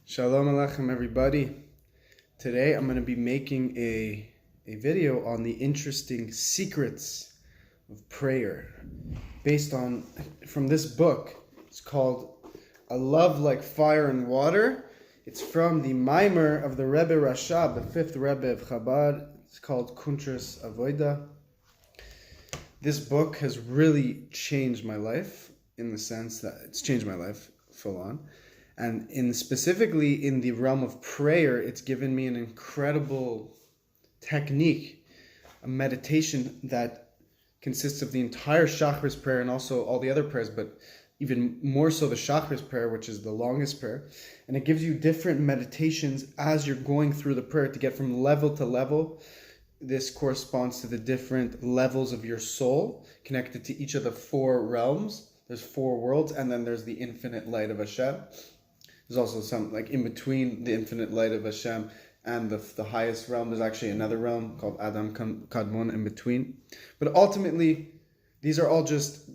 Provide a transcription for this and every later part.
Shalom Aleichem, everybody. Today I'm going to be making a video on the interesting secrets of prayer based on from this book. It's called A Love Like Fire and Water. It's from the Maamar of the Rebbe Rashab, the fifth Rebbe of Chabad. It's called Kuntres Avoda. This book has really changed my life in the sense that it's changed my life full on. And specifically in the realm of prayer, it's given me an incredible technique, a meditation that consists of the entire Shachris prayer and also all the other prayers, but even more so the Shachris prayer, which is the longest prayer. And it gives you different meditations as you're going through the prayer to get from level to level. This corresponds to the different levels of your soul connected to each of the four realms. There's four worlds, and then there's the infinite light of Hashem. There's also some, like in between the infinite light of Hashem and the highest realm, there's actually another realm called Adam Kadmon in between. But ultimately, these are all just,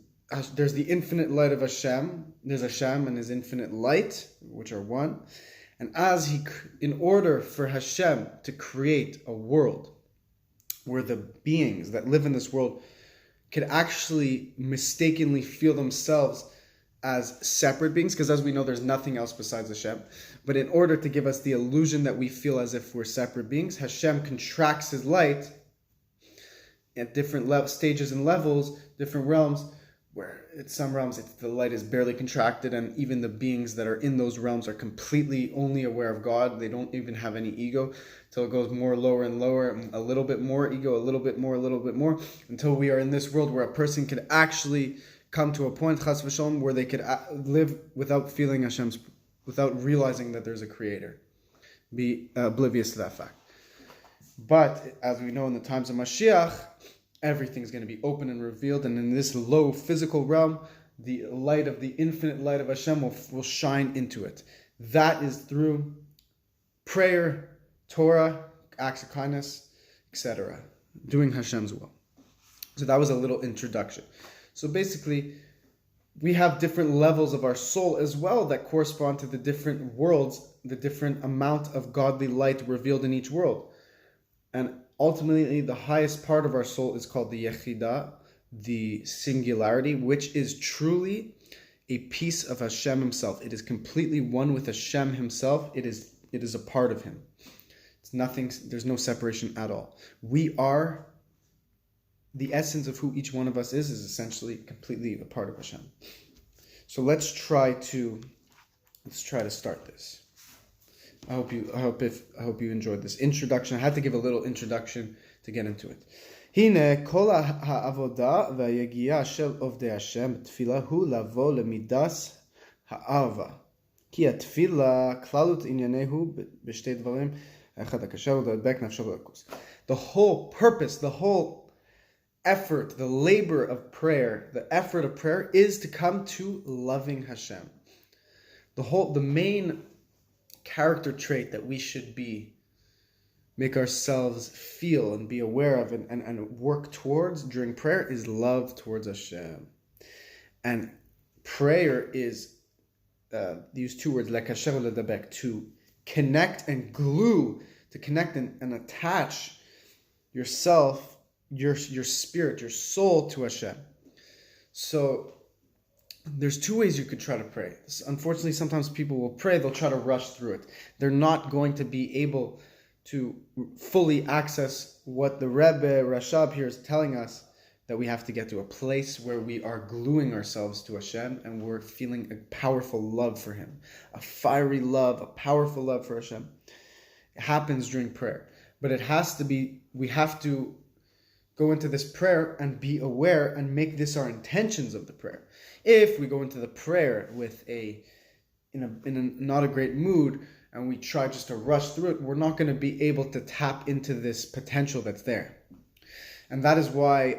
there's the infinite light of Hashem, there's Hashem and his infinite light, which are one. And in order for Hashem to create a world where the beings that live in this world could actually mistakenly feel themselves as separate beings, because as we know, there's nothing else besides Hashem. But in order to give us the illusion that we feel as if we're separate beings, Hashem contracts his light at different stages and levels, different realms, where in some realms the light is barely contracted, and even the beings that are in those realms are completely only aware of God. They don't even have any ego, till it goes more lower and lower, a little bit more ego, a little bit more, until we are in this world where a person could actually come to a point, chas v'shalom, where they could live without feeling Hashem's, without realizing that there's a creator, be oblivious to that fact. But as we know, in the times of Mashiach, everything's going to be open and revealed, and in this low physical realm, the light of the infinite light of Hashem will shine into it. That is through prayer, Torah, acts of kindness, etc. Doing Hashem's will. So that was a little introduction. So basically, we have different levels of our soul as well that correspond to the different worlds, the different amount of godly light revealed in each world. And ultimately, the highest part of our soul is called the Yechidah, the singularity, which is truly a piece of Hashem himself. It is completely one with Hashem himself. It is a part of him. It's nothing, there's no separation at all. We are, the essence of who each one of us is essentially completely a part of Hashem. So let's try to start this. I hope you enjoyed this introduction. I had to give a little introduction to get into it. Hine kol ha'avoda v'yagiya shel ovdei Hashem tefillah hu lavo lemidas ha'ava. Ki atefillah klalut inyanehu b'shtei dvarim echad hakasher u'dadbek nafsho v'lakus. The whole purpose, the whole effort, the labor of prayer, the effort of prayer is to come to loving Hashem. The main character trait that we should make ourselves feel and be aware of and work towards during prayer is love towards Hashem. And prayer is these two words, lekasher u'ledabek, to connect and glue, to connect and attach yourself, your spirit, your soul to Hashem. So there's two ways you could try to pray. Unfortunately, sometimes people will pray, they'll try to rush through it. They're not going to be able to fully access what the Rebbe Rashab here is telling us, that we have to get to a place where we are gluing ourselves to Hashem and we're feeling a powerful love for him. A fiery love, a powerful love for Hashem. It happens during prayer. But it has to be, we have to go into this prayer and be aware and make this our intentions of the prayer. If we go into the prayer with not a great mood and we try just to rush through it, we're not going to be able to tap into this potential that's there. And that is why,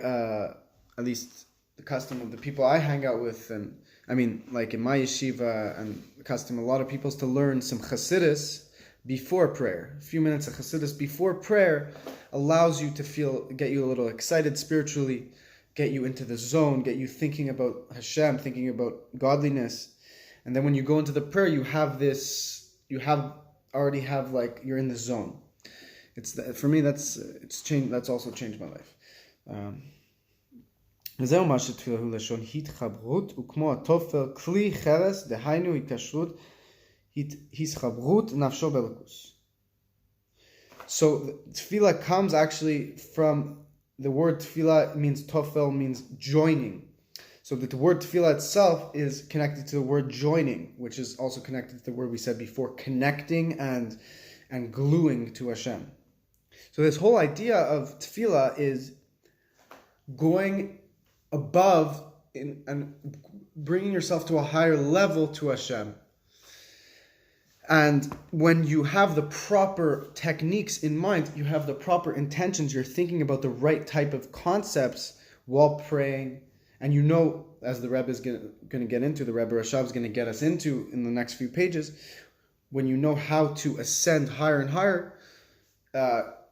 at least the custom of the people I hang out with, and I mean, like in my yeshiva, and the custom of a lot of people is to learn some Chassidus before prayer. A few minutes of Chassidus before prayer allows you to get you a little excited spiritually, get you into the zone, get you thinking about Hashem, thinking about godliness. And then when you go into the prayer, you have this already have like, you're in the zone. For me, that's also changed my life. וזהו מה שתפילה הוא לשון התחברות, וכמו התופל כלי חרס, דהיינו התקשרות, התחברות נפשו בלכוס. So tefillah comes actually from the word tefillah means tofel, means joining. So that the word tefillah itself is connected to the word joining, which is also connected to the word we said before, connecting and gluing to Hashem. So this whole idea of tefillah is going above and bringing yourself to a higher level to Hashem. And when you have the proper techniques in mind, you have the proper intentions, you're thinking about the right type of concepts while praying, and as the Rebbe is going to get into, the Rebbe Rashab is going to get us into in the next few pages, when you know how to ascend higher and higher,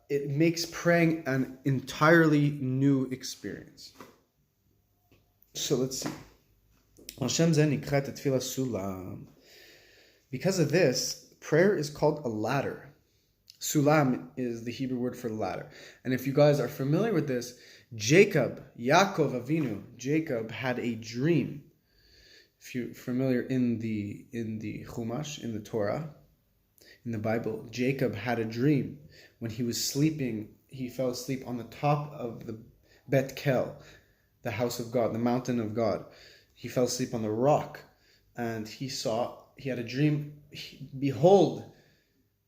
it makes praying an entirely new experience. So let's see. Because of this, prayer is called a ladder. Sulam is the Hebrew word for ladder. And if you guys are familiar with this, Jacob Avinu, had a dream. If you're familiar in the Chumash, in the Torah, in the Bible, Jacob had a dream. When he was sleeping, he fell asleep on the top of the Bet Kel, the house of God, the mountain of God. He fell asleep on the rock, and he had a dream. Behold,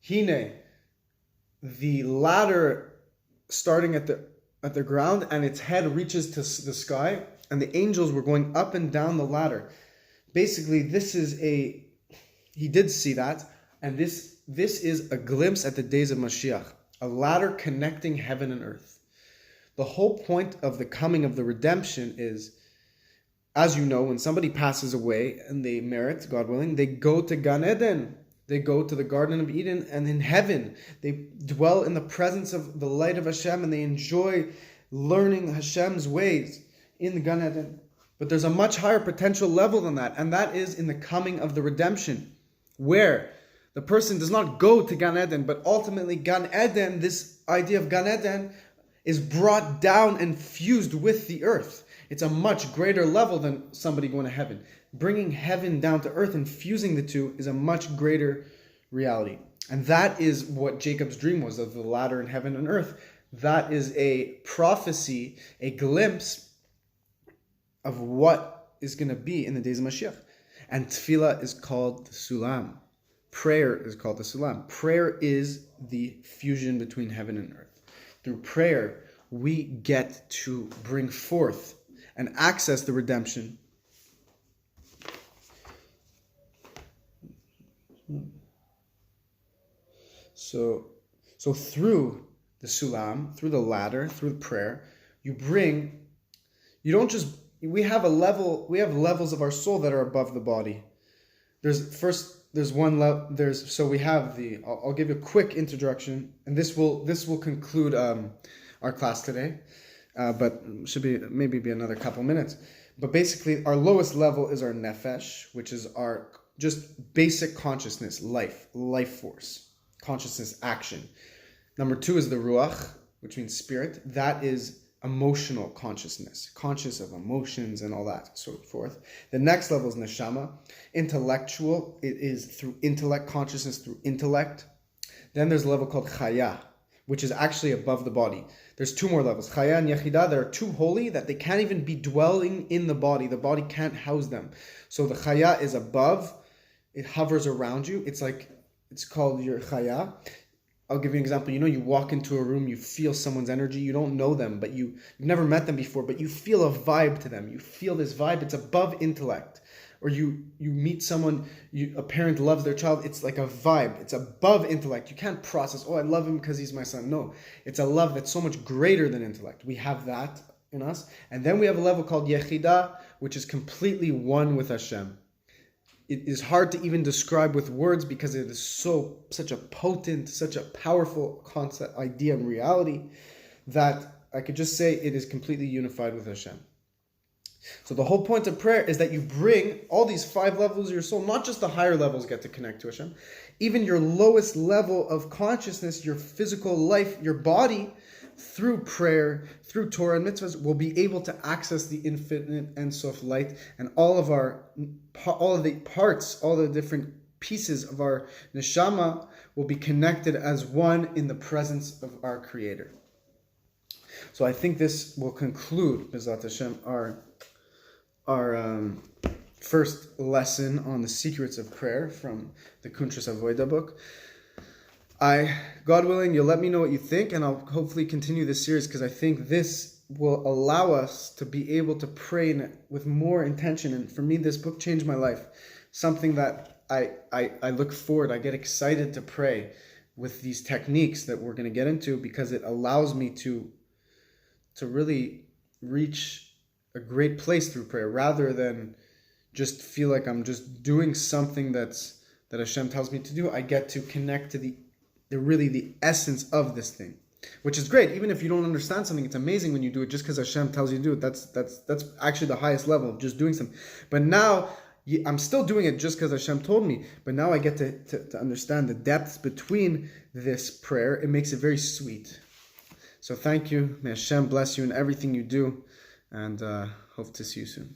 Hine, the ladder starting at the ground, and its head reaches to the sky, and the angels were going up and down the ladder. Basically, he did see that, and this is a glimpse at the days of Mashiach, a ladder connecting heaven and earth. The whole point of the coming of the redemption is, as you know, when somebody passes away and they merit, God willing, they go to Gan Eden. They go to the Garden of Eden, and in heaven, they dwell in the presence of the light of Hashem, and they enjoy learning Hashem's ways in the Gan Eden. But there's a much higher potential level than that, and that is in the coming of the redemption, where the person does not go to Gan Eden, but ultimately Gan Eden, this idea of Gan Eden, is brought down and fused with the earth. It's a much greater level than somebody going to heaven. Bringing heaven down to earth and fusing the two is a much greater reality. And that is what Jacob's dream was, of the ladder in heaven and earth. That is a prophecy, a glimpse of what is going to be in the days of Mashiach. And tefillah is called the sulam. Prayer is called the sulam. Prayer is the fusion between heaven and earth. Through prayer, we get to bring forth and access the redemption. So through the sulam, through the ladder, through the prayer, we have levels of our soul that are above the body. I'll give you a quick introduction, and this will conclude our class today, but should be another couple minutes. But basically, our lowest level is our nefesh, which is our just basic consciousness, life force, consciousness, action. Number 2 is the ruach, which means spirit. That is emotional consciousness, conscious of emotions and all that, so forth. The next level is neshama, intellectual. It is through intellect, consciousness through intellect. Then there's a level called chaya, which is actually above the body. There's 2 more levels, chaya and yechida, that are too holy that they can't even be dwelling in the body. The body can't house them. So the chaya is above, it hovers around you. It's called your chaya. I'll give you an example. You walk into a room, you feel someone's energy. You don't know them, but you've never met them before, but you feel a vibe to them. You feel this vibe. It's above intellect. Or you meet someone, a parent loves their child. It's like a vibe. It's above intellect. You can't process, I love him because he's my son. No, it's a love that's so much greater than intellect. We have that in us. And then we have a level called yechida, which is completely one with Hashem. It is hard to even describe with words because it is such a potent, such a powerful concept, idea, and reality that I could just say it is completely unified with Hashem. So the whole point of prayer is that you bring all these 5 levels of your soul, not just the higher levels get to connect to Hashem. even your lowest level of consciousness, your physical life, your body, through prayer, through Torah and mitzvahs, will be able to access the infinite Ein Sof light, and all of the parts, all the different pieces of our neshama will be connected as one in the presence of our Creator. So I think this will conclude, B'ezrat Hashem, our first lesson on the secrets of prayer from the Kuntres Avoda book. God willing, you'll let me know what you think, and I'll hopefully continue this series, because I think this will allow us to be able to pray with more intention. And for me, this book changed my life. Something that I look forward, I get excited to pray with these techniques that we're going to get into, because it allows me to really reach a great place through prayer, rather than just feel like I'm just doing something that Hashem tells me to do. I get to connect to the essence of this thing, which is great. Even if you don't understand something, it's amazing when you do it just because Hashem tells you to do it. That's actually the highest level of just doing something. But now I'm still doing it just because Hashem told me, but now I get to understand the depths between this prayer. It makes it very sweet. So thank you. May Hashem bless you in everything you do, and hope to see you soon.